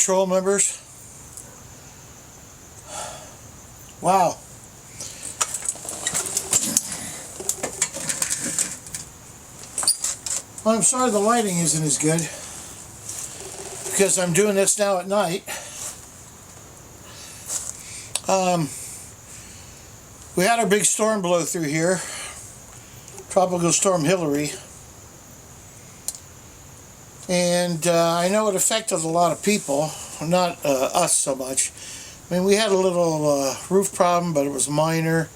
patrol members. Wow. Well, I'm sorry the lighting isn't as good because I'm doing this now at night. We had a big storm blow through here, Tropical Storm Hillary, and I know it affected a lot of people, not us so much. I mean, we had a little roof problem, but it was minor,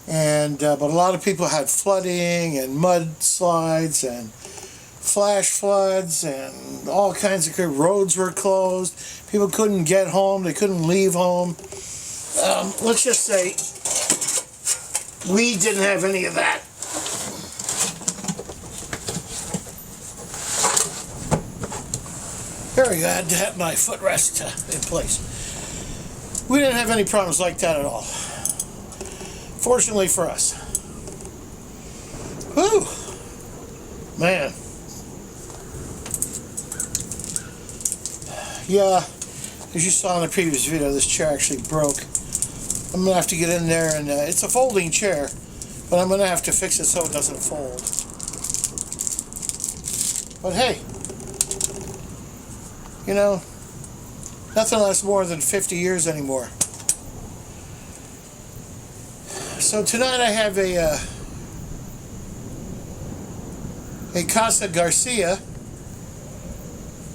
and but a lot of people had flooding and mudslides and flash floods and all kinds of roads were closed. People couldn't get home, they couldn't leave home. Let's just say we didn't have any of that. There we go, I had to have my footrest in place. We didn't have any problems like that at all. Fortunately for us. Whew! Man. Yeah, as you saw in the previous video, this chair actually broke. I'm going to have to get in there and it's a folding chair, but I'm going to have to fix it so it doesn't fold. But hey, you know, nothing lasts more than 50 years anymore. So tonight I have a Casa Garcia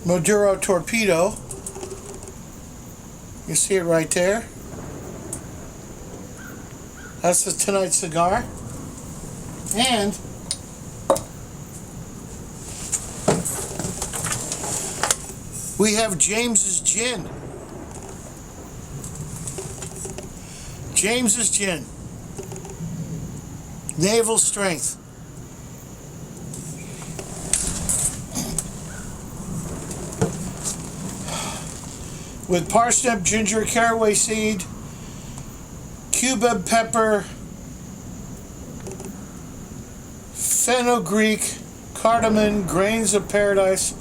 Maduro torpedo. You see it right there. That's the tonight's cigar. And we have James's Gin. James's Gin. Naval Strength. With parsnip, ginger, caraway seed, cubeb pepper, fenugreek, cardamom, grains of paradise,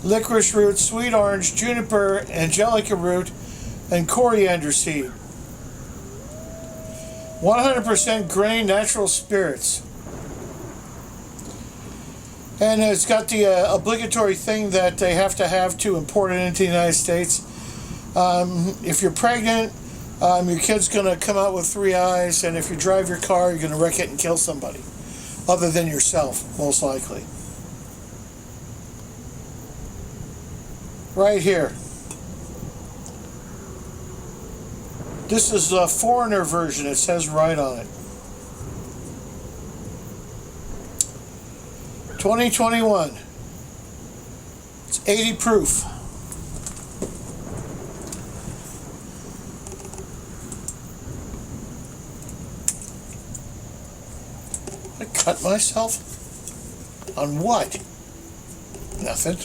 licorice root, sweet orange, juniper, angelica root, and coriander seed. 100% grain natural spirits. And it's got the obligatory thing that they have to import it into the United States. If you're pregnant, your kid's going to come out with 3 eyes, and if you drive your car, you're going to wreck it and kill somebody, other than yourself, most likely. Right here. This is the foreigner version, it says right on it. 2021. It's 80 proof. I cut myself? On what? Nothing.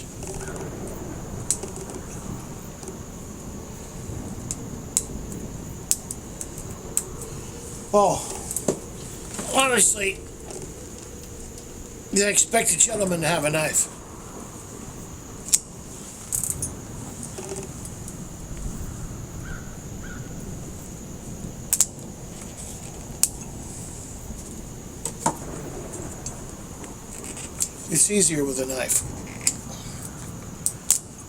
Oh, honestly, you expect a gentleman to have a knife. It's easier with a knife.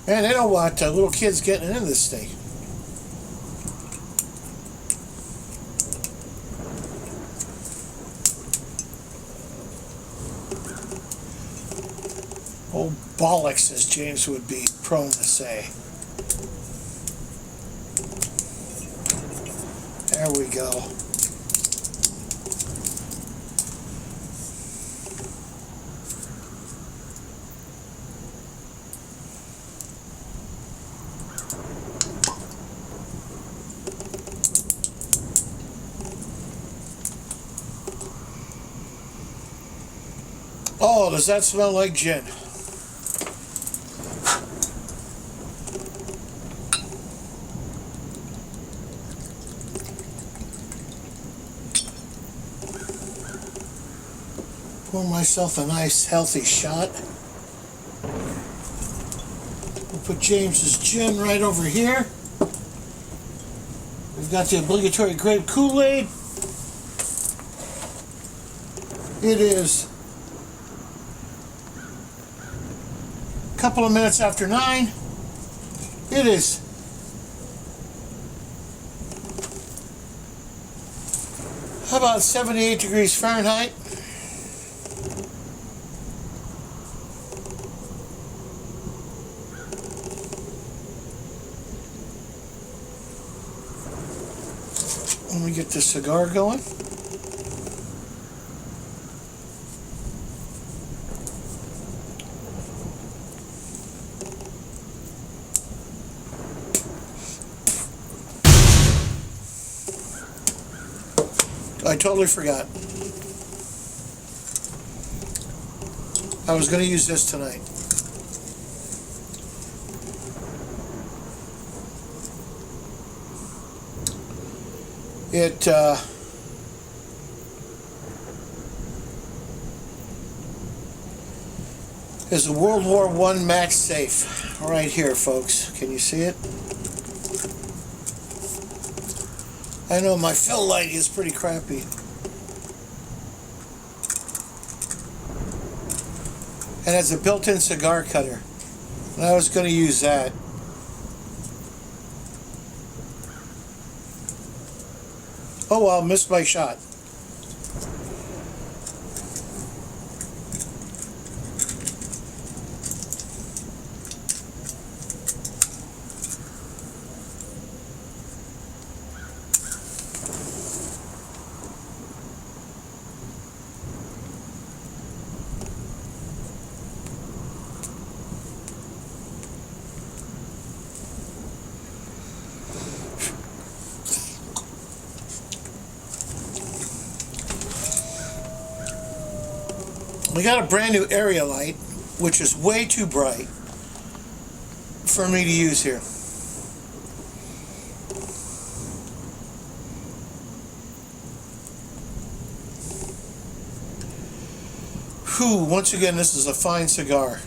Man, they don't want little kids getting in this thing. Oh, bollocks, as James would be prone to say. There we go. Oh, does that smell like gin? Pour myself a nice healthy shot. We'll Put James's gin right over here. We've got the obligatory grape Kool-Aid. It is a couple of minutes after 9. It is how about 78 degrees Fahrenheit? Let me get this cigar going. I totally forgot. I was going to use this tonight. It is a World War I match safe right here, folks. Can you see it? I know my fill light is pretty crappy. And has a built-in cigar cutter. And I was going to use that. Oh well, missed my shot. We got a brand new area light, which is way too bright for me to use here. Whew, once again, this is a fine cigar.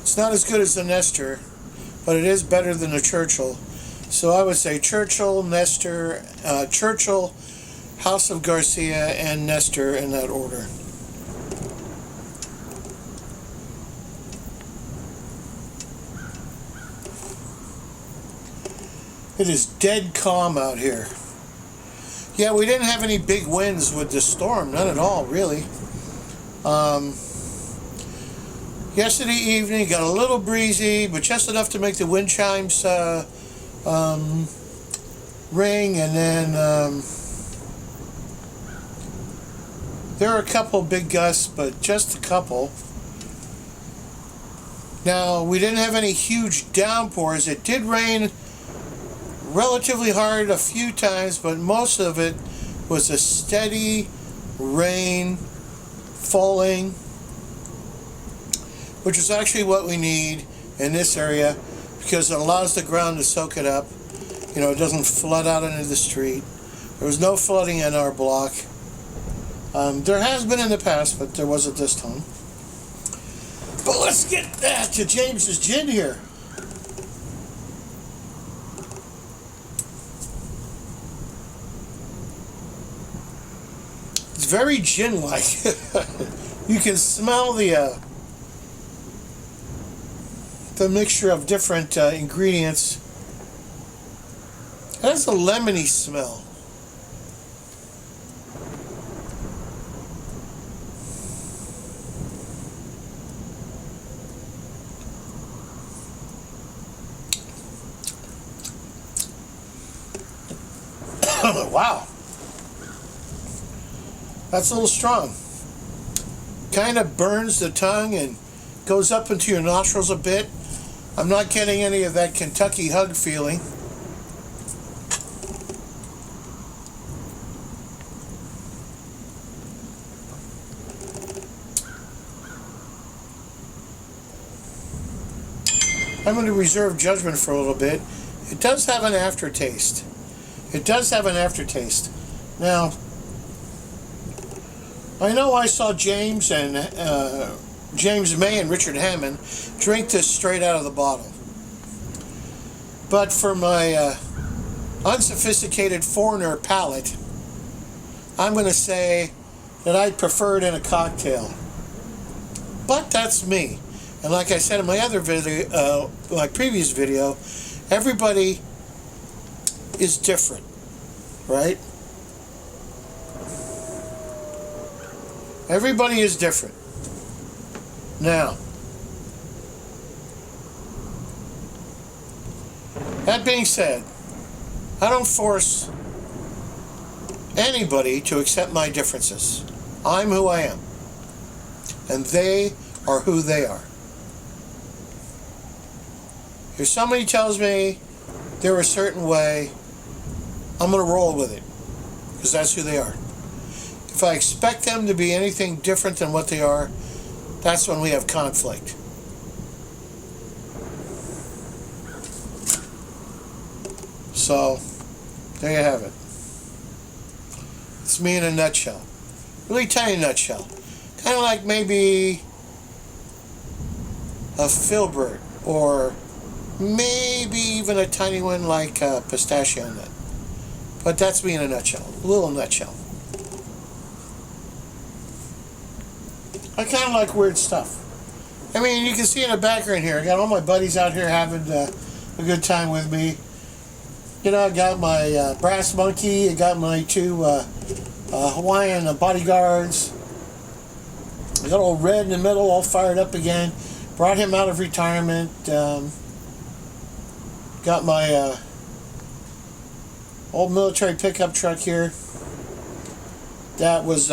It's not as good as the Nestor, but it is better than the Churchill. So I would say Churchill, Nestor, Churchill, House of Garcia, and Nestor in that order. It is dead calm out here. Yeah, we didn't have any big winds with the storm, none at all, really. Yesterday evening got a little breezy, but just enough to make the wind chimes ring, and then there are a couple big gusts, but just a couple. Now, we didn't have any huge downpours. It did rain relatively hard a few times, but most of it was a steady rain falling, which is actually what we need in this area because it allows the ground to soak it up. You know, it doesn't flood out into the street. There was no flooding in our block. There has been in the past, but there wasn't this time. But let's get back to James's gin here. It's very gin-like. You can smell the mixture of different ingredients. It has a lemony smell. Wow. That's a little strong. Kind of burns the tongue and goes up into your nostrils a bit. I'm not getting any of that Kentucky hug feeling. I'm going to reserve judgment for a little bit. It does have an aftertaste. It does have an aftertaste. Now, I know I saw James and James May and Richard Hammond drink this straight out of the bottle. But for my unsophisticated foreigner palate, I'm going to say that I'd prefer it in a cocktail. But that's me. And like I said in my other video, my previous video, everybody is different, right? Everybody is different. Now, that being said, I don't force anybody to accept my differences. I'm who I am. And they are who they are. If somebody tells me they're a certain way, I'm going to roll with it. Because that's who they are. If I expect them to be anything different than what they are, that's when we have conflict. So, there you have it. It's me in a nutshell. Really tiny nutshell. Kind of like maybe a filbert, or maybe even a tiny one like a pistachio nut. But that's me in a nutshell. A little nutshell. I kind of like weird stuff. I mean, you can see in the background here, I got all my buddies out here having a good time with me. You know, I got my brass monkey, I got my two Hawaiian bodyguards. I got old Red in the middle, all fired up again. Brought him out of retirement. Got my old military pickup truck here. That was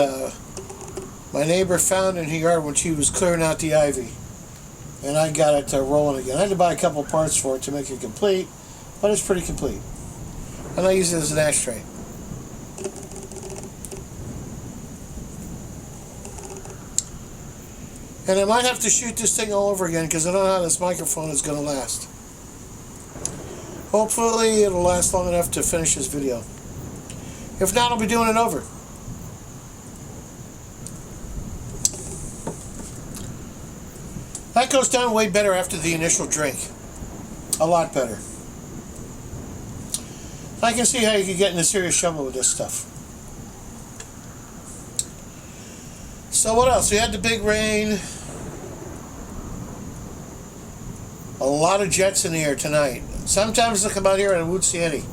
my neighbor found in her yard when she was clearing out the ivy. And I got it rolling again. I had to buy a couple parts for it to make it complete, but it's pretty complete. And I use it as an ashtray. And I might have to shoot this thing all over again because I don't know how this microphone is going to last. Hopefully it'll last long enough to finish this video. If not, I'll be doing it over. That goes down way better after the initial drink. A lot better. I can see how you could get into serious trouble with this stuff. So what else? We had the big rain. A lot of jets in the air tonight. Sometimes they come out here and I won't see any.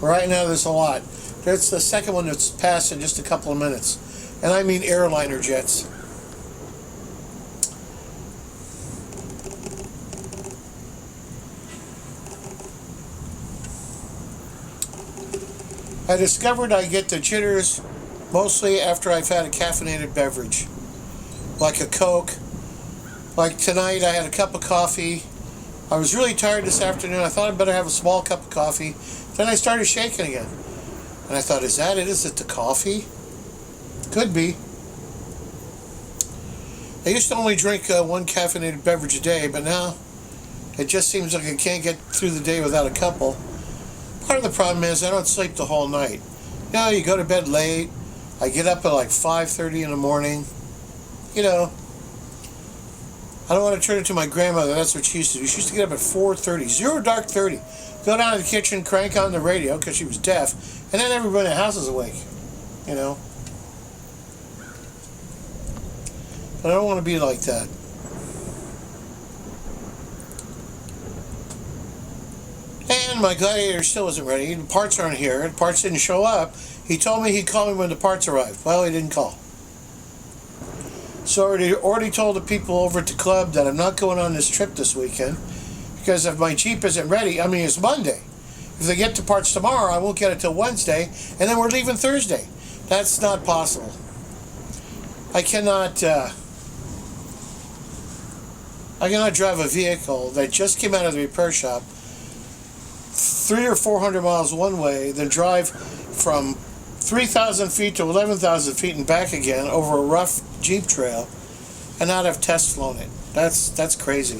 Right now there's a lot. That's the second one that's passed in just a couple of minutes. And I mean airliner jets. I discovered I get the jitters mostly after I've had a caffeinated beverage. Like a Coke. Like tonight I had a cup of coffee. I was really tired this afternoon. I thought I'd better have a small cup of coffee. Then I started shaking again. And I thought, is that it? Is it the coffee? Could be. I used to only drink one caffeinated beverage a day, but now it just seems like I can't get through the day without a couple. Part of the problem is I don't sleep the whole night. You know, you go to bed late. I get up at like 5:30 in the morning. You know, I don't want to turn it to my grandmother. That's what she used to do. She used to get up at 4:30, zero dark 30. Go down to the kitchen, crank on the radio because she was deaf, and then everybody in the house is awake. You know. But I don't want to be like that. And my Gladiator still isn't ready. The parts aren't here. The parts didn't show up. He told me he'd call me when the parts arrived. Well, he didn't call. So I already told the people over at the club that I'm not going on this trip this weekend because if my Jeep isn't ready, I mean, it's Monday. If they get the parts tomorrow, I won't get it till Wednesday, and then we're leaving Thursday. That's not possible. I cannot drive a vehicle that just came out of the repair shop 300 or 400 miles one way, then drive from 3,000 feet to 11,000 feet and back again over a rough Jeep trail and not have test flown it. That's crazy.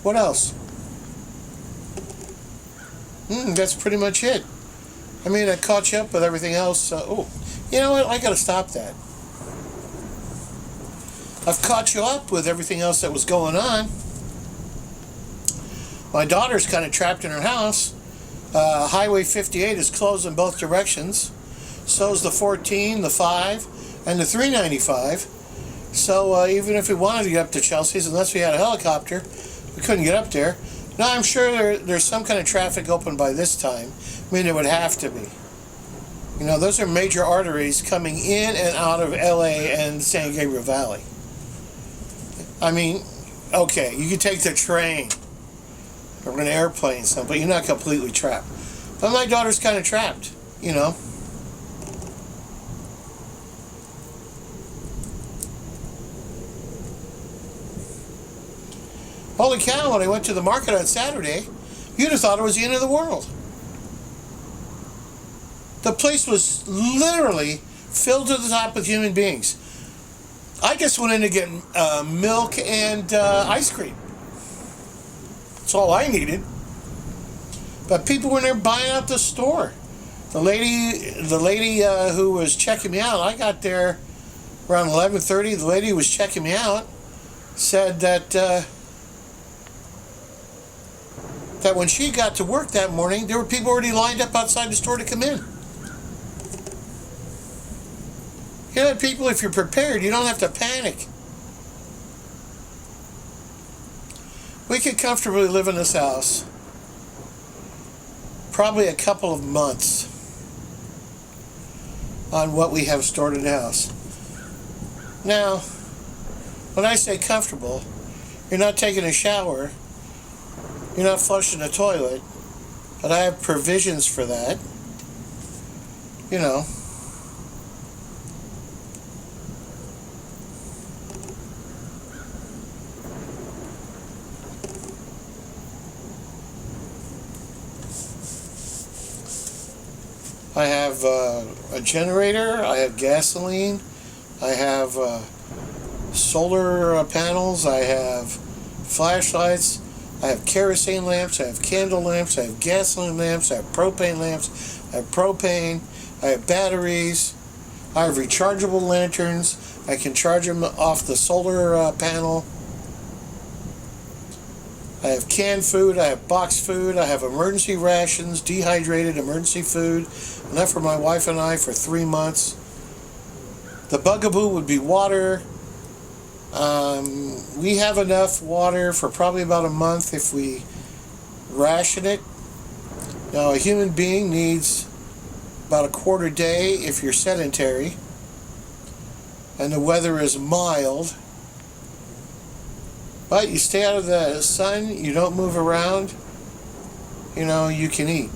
What else? That's pretty much it. I mean, I caught you up with everything else. Oh, you know what? I got to stop that. I've caught you up with everything else that was going on. My daughter's kind of trapped in her house. Highway 58 is closed in both directions. So is the 14, the 5, and the 395. So even if we wanted to get up to Chelsea's, unless we had a helicopter, we couldn't get up there. Now I'm sure there's some kind of traffic open by this time. I mean, it would have to be. You know, those are major arteries coming in and out of LA and San Gabriel Valley. I mean, okay, you can take the train or an airplane, but you're not completely trapped. But my daughter's kind of trapped, you know. Holy cow, when I went to the market on Saturday, you'd have thought it was the end of the world. The place was literally filled to the top with human beings. I just went in to get milk and ice cream. That's all I needed. But people were in there buying out the store. The lady who was checking me out, I got there around 11:30. The lady who was checking me out said that when she got to work that morning, there were people already lined up outside the store to come in. You know, people, if you're prepared, you don't have to panic. We could comfortably live in this house probably a couple of months on what we have stored in the house. Now, when I say comfortable, you're not taking a shower, you're not flushing the toilet, but I have provisions for that. You know. I have a generator, I have gasoline, I have solar panels, I have flashlights, I have kerosene lamps, I have candle lamps, I have gasoline lamps, I have propane lamps, I have propane, I have batteries, I have rechargeable lanterns, I can charge them off the solar panel. I have canned food, I have boxed food, I have emergency rations, dehydrated emergency food, enough for my wife and I for 3 months. The bugaboo would be water. We have enough water for probably about a month if we ration it. Now, a human being needs about a quarter day if you're sedentary and the weather is mild. But you stay out of the sun, you don't move around, you know, you can eat.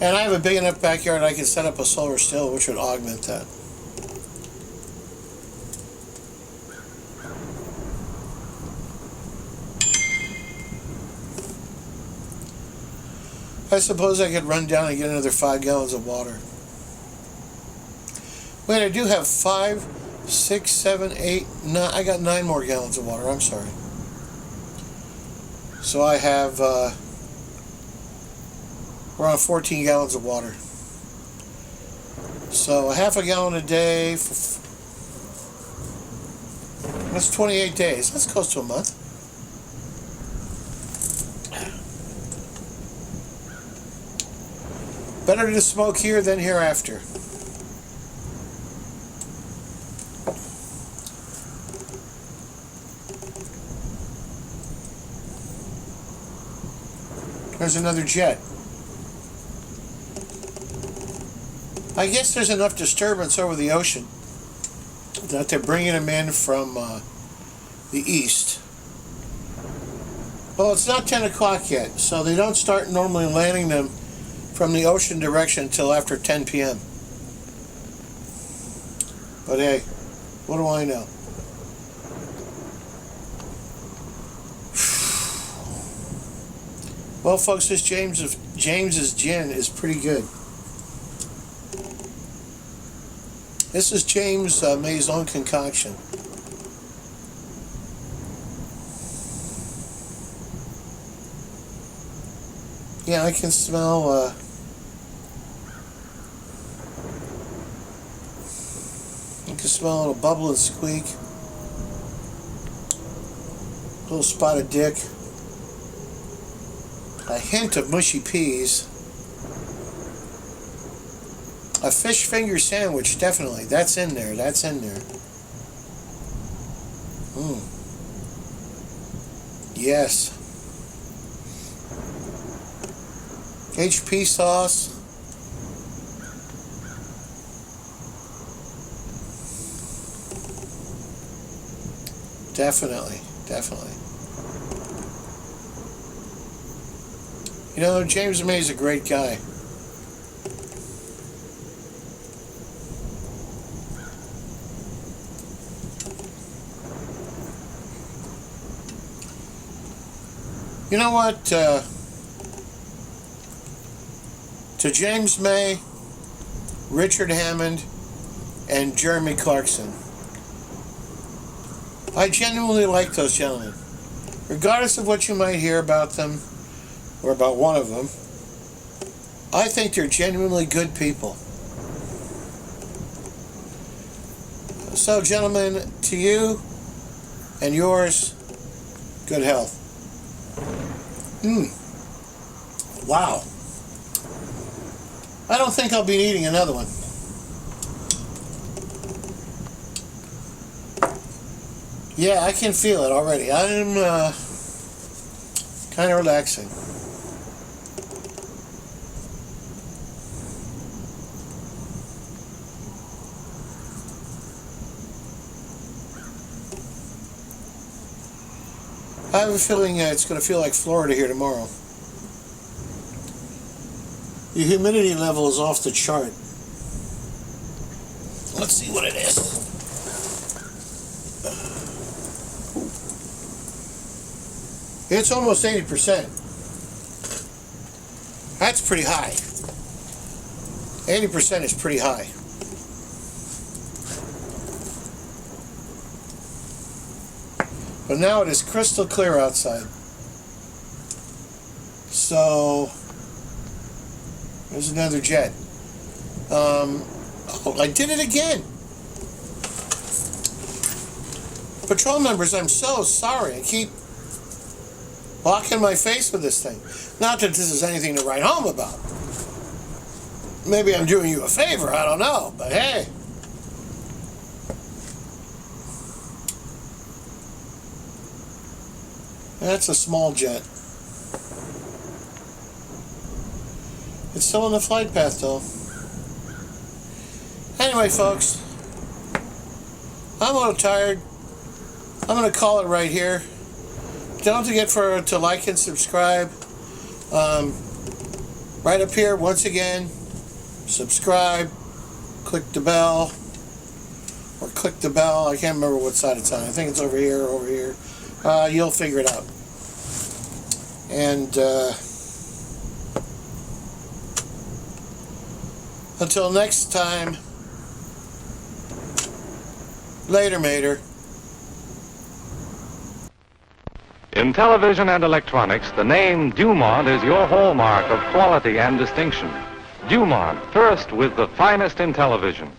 And I have a big enough backyard I can set up a solar still, which would augment that. I suppose I could run down and get another 5 gallons of water. Wait, I do have 5, 6, 7, 8, 9. I got 9 more gallons of water. I'm sorry. So I have around 14 gallons of water. So a half a gallon a day. That's 28 days. That's close to a month. Better to smoke here than hereafter. There's another jet. I guess there's enough disturbance over the ocean that they're bringing them in from the east. Well, it's not 10 o'clock yet, so they don't start normally landing them from the ocean direction until after 10 p.m. But hey, what do I know? Well, folks, this James's gin is pretty good. This is James made his own concoction. Yeah, I can smell smell a little bubble and squeak. A little spotted dick. A hint of mushy peas. A fish finger sandwich, definitely. That's in there. That's in there. Yes. HP sauce. Definitely. Definitely. You know, James May's a great guy. You know what? To James May, Richard Hammond, and Jeremy Clarkson, I genuinely like those gentlemen. Regardless of what you might hear about them, or about one of them, I think they're genuinely good people. So, gentlemen, to you and yours, good health. Wow. I don't think I'll be needing another one. Yeah, I can feel it already. I'm kind of relaxing. I have a feeling it's going to feel like Florida here tomorrow. The humidity level is off the chart. Let's see what it is. It's almost 80%. That's pretty high. 80% is pretty high. But now it is crystal clear outside. So, there's another jet. Oh, I did it again. Patrol members, I'm so sorry. I keep blocking my face with this thing. Not that this is anything to write home about. Maybe I'm doing you a favor, I don't know. But hey. That's a small jet. It's still on the flight path, though. Anyway, folks, I'm a little tired. I'm going to call it right here. Don't forget to like and subscribe. Right up here, once again, subscribe, click the bell, or click the bell. I can't remember what side it's on. I think it's over here or over here. You'll figure it out. And until next time, later, mater. In television and electronics, the name Dumont is your hallmark of quality and distinction. Dumont, first with the finest in television.